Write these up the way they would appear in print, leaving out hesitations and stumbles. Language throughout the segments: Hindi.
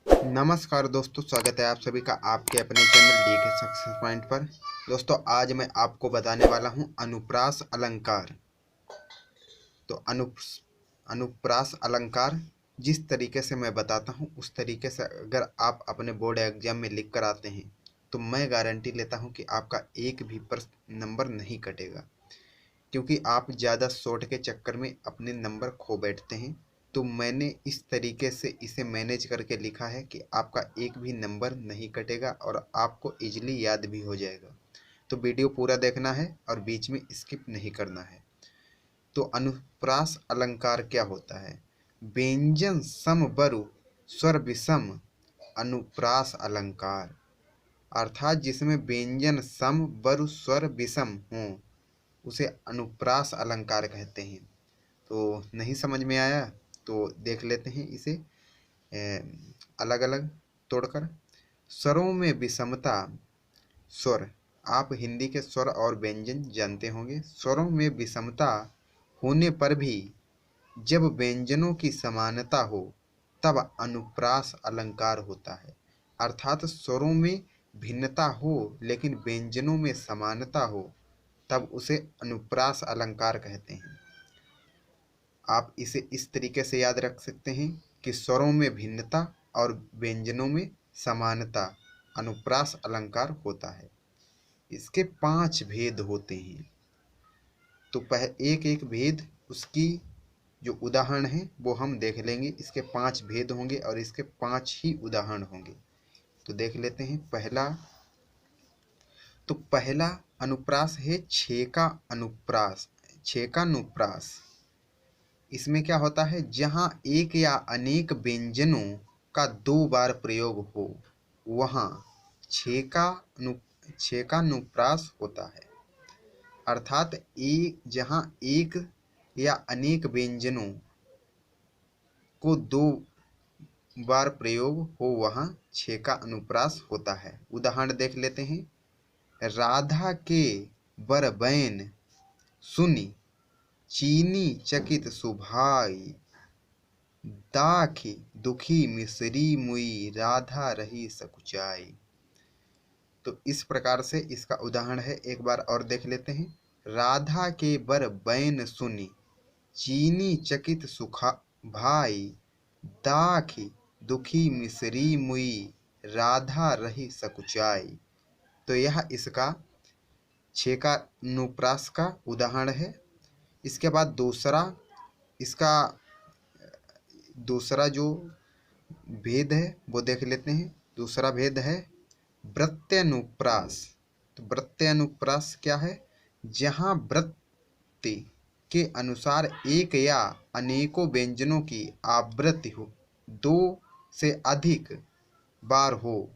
नमस्कार दोस्तों, स्वागत है आप सभी का आपके अपने चैनल डी के सक्सेस पॉइंट पर। दोस्तों, आज मैं आपको बताने वाला हूं अनुप्रास अलंकार। तो अनुप्रास अलंकार जिस तरीके से मैं बताता हूं उस तरीके से अगर आप अपने बोर्ड एग्जाम में लिख कर आते हैं तो मैं गारंटी लेता हूं कि आपका एक भी प्रश्न नंबर नहीं कटेगा, क्योंकि आप ज़्यादा शॉर्ट के चक्कर में अपने नंबर खो बैठते हैं। तो मैंने इस तरीके से इसे मैनेज करके लिखा है कि आपका एक भी नंबर नहीं कटेगा और आपको इजीली याद भी हो जाएगा। तो वीडियो पूरा देखना है और बीच में स्किप नहीं करना है। तो अनुप्रास अलंकार क्या होता है? व्यंजन सम बरु स्वर विषम अनुप्रास अलंकार, अर्थात जिसमें व्यंजन सम बरु स्वर विषम हो उसे अनुप्रास अलंकार कहते हैं। तो नहीं समझ में आया तो देख लेते हैं इसे अलग अलग तोड़कर। स्वरों में विषमता। स्वर, आप हिंदी के स्वर और व्यंजन जानते होंगे। स्वरों में विषमता होने पर भी जब व्यंजनों की समानता हो तब अनुप्रास अलंकार होता है। अर्थात स्वरों में भिन्नता हो लेकिन व्यंजनों में समानता हो तब उसे अनुप्रास अलंकार कहते हैं। आप इसे इस तरीके से याद रख सकते हैं कि स्वरों में भिन्नता और व्यंजनों में समानता अनुप्रास अलंकार होता है। इसके 5 भेद होते हैं। तो एक एक भेद उसकी जो उदाहरण है वो हम देख लेंगे। इसके 5 भेद होंगे और इसके 5 ही उदाहरण होंगे। तो देख लेते हैं। पहला अनुप्रास है छेका अनुप्रास। छेका अनुप्रास, इसमें क्या होता है? जहाँ एक या अनेक व्यंजनों का 2 बार प्रयोग हो वहाँ छेकानुप्रास होता है। अर्थात जहाँ एक या अनेक व्यंजनों को 2 बार प्रयोग हो वहाँ छेका अनुप्रास होता है। उदाहरण देख लेते हैं। राधा के बर बैन सुनी चीनी चकित सुभाई, दाखी दुखी मिसरी मुई राधा रही सकुचाई। तो इस प्रकार से इसका उदाहरण है। एक बार और देख लेते हैं। राधा के बर बैन सुनी चीनी चकित सुखा भाई, दाखी दुखी मिसरी मुई राधा रही सकुचाई। तो यह इसका छेकानुप्रास का उदाहरण है। इसके बाद दूसरा जो भेद है वो देख लेते हैं। दूसरा भेद है वृत्त्यनुप्रास। तो वृत्त्यनुप्रास क्या है? जहाँ वृत्ति के अनुसार एक या अनेकों व्यंजनों की आवृत्ति हो 2 से अधिक बार हो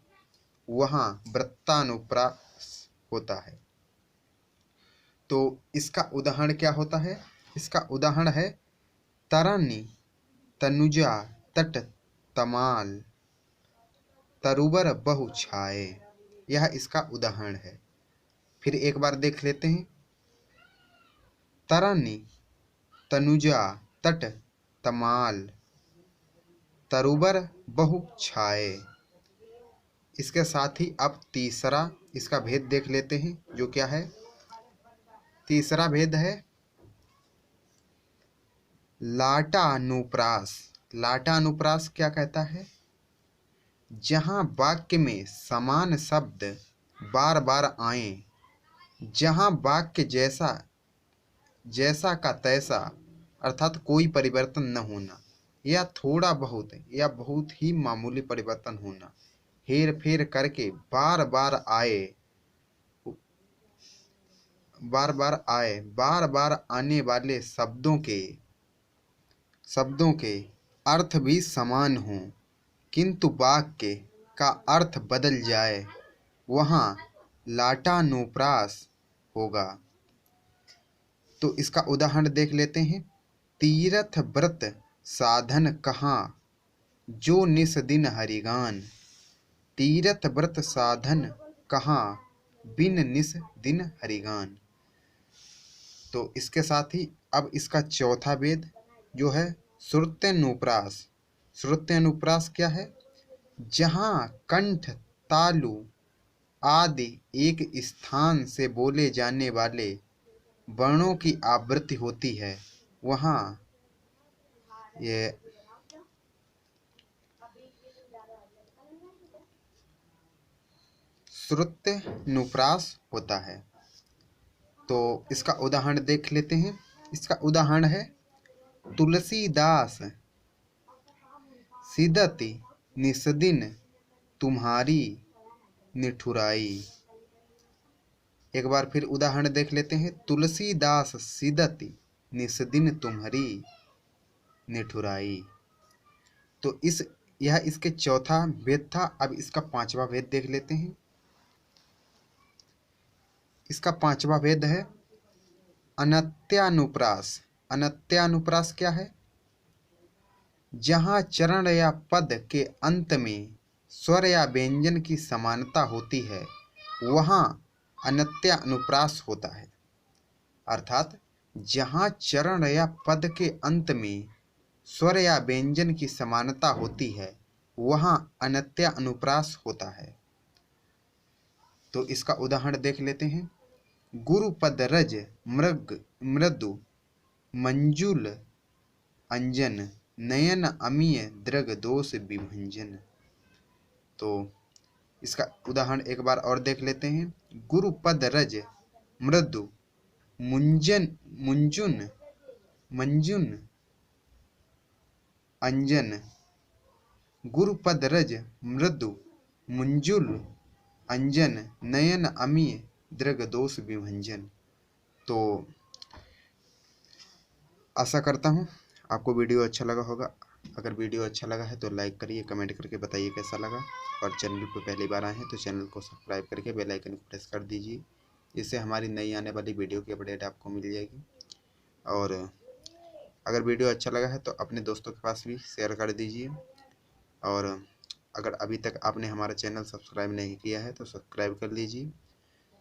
वहाँ वृत्तानुप्रास होता है। तो इसका उदाहरण क्या होता है? इसका उदाहरण है तरनी तनुजा तट तमाल तरुबर बहु छाए। यह इसका उदाहरण है। फिर एक बार देख लेते हैं। तरनी तनुजा तट तमाल तरुबर बहु छाए। इसके साथ ही अब तीसरा इसका भेद देख लेते हैं। जो क्या है? तीसरा भेद है लाटा अनुप्रास। लाटा अनुप्रास क्या कहता है? जहाँ वाक्य में समान शब्द बार बार आए, जहाँ वाक्य जैसा का तैसा, अर्थात कोई परिवर्तन न होना या थोड़ा बहुत या बहुत ही मामूली परिवर्तन होना, हेर फेर करके बार बार बार आने वाले शब्दों के अर्थ भी समान हों किंतु वाक्य का अर्थ बदल जाए वहाँ लाटानुप्रास होगा। तो इसका उदाहरण देख लेते हैं। तीरथ व्रत साधन कहाँ जो निस दिन हरिगान। तीरथ व्रत साधन कहाँ बिन निस दिन हरिगान। तो इसके साथ ही अब इसका चौथा भेद जो है श्रुत्यनुप्रास। श्रुत्यनुप्रास क्या है? जहाँ कंठ, तालु आदि एक स्थान से बोले जाने वाले वर्णों की आवृत्ति होती है, वहाँ ये श्रुत्यनुप्रास होता है। तो इसका उदाहरण देख लेते हैं। इसका उदाहरण है तुलसीदास सिदति निस्दिन तुम्हारी निठुराई। एक बार फिर उदाहरण देख लेते हैं। तुलसीदास सिदति निस्दिन तुम्हारी निठुराई। तो यह इसके चौथा भेद था। अब इसका पांचवा भेद देख लेते हैं। इसका पांचवा भेद है अनत्यानुप्रास। अनत्यानुप्रास क्या है? जहाँ चरण या पद के अंत में स्वर या व्यंजन की समानता होती है, वहाँ अनत्यानुप्रास होता है। अर्थात जहाँ चरण या पद के अंत में स्वर या व्यंजन की समानता होती है, वहाँ अनत्यानुप्रास होता है। तो इसका उदाहरण देख लेते हैं। गुरुपद रज मृदु मंजुल अंजन नयन अमीय दृग दोष विभंजन। तो इसका उदाहरण एक बार और देख लेते हैं। गुरुपद रज मृदु मंजुन अंजन। गुरुपद रज मृदु मंजुल अंजन नयन अमीय दृग दोष विभंजन। तो आशा करता हूँ आपको वीडियो अच्छा लगा होगा। अगर वीडियो अच्छा लगा है तो लाइक करिए, कमेंट करके बताइए कैसा लगा। और चैनल पर पहली बार आए हैं तो चैनल को सब्सक्राइब करके बेल आइकन को प्रेस कर दीजिए, जिससे हमारी नई आने वाली वीडियो की अपडेट आपको मिल जाएगी। और अगर वीडियो अच्छा लगा है तो अपने दोस्तों के पास भी शेयर कर दीजिए। और अगर अभी तक आपने हमारा चैनल सब्सक्राइब नहीं किया है तो सब्सक्राइब कर लीजिए,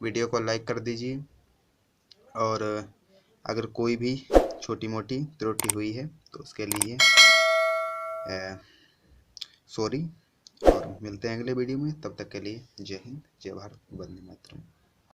वीडियो को लाइक कर दीजिए। और अगर कोई भी छोटी मोटी त्रुटि हुई है तो उसके लिए सॉरी। और मिलते हैं अगले वीडियो में। तब तक के लिए जय हिंद, जय भारत, वंदे मातरम।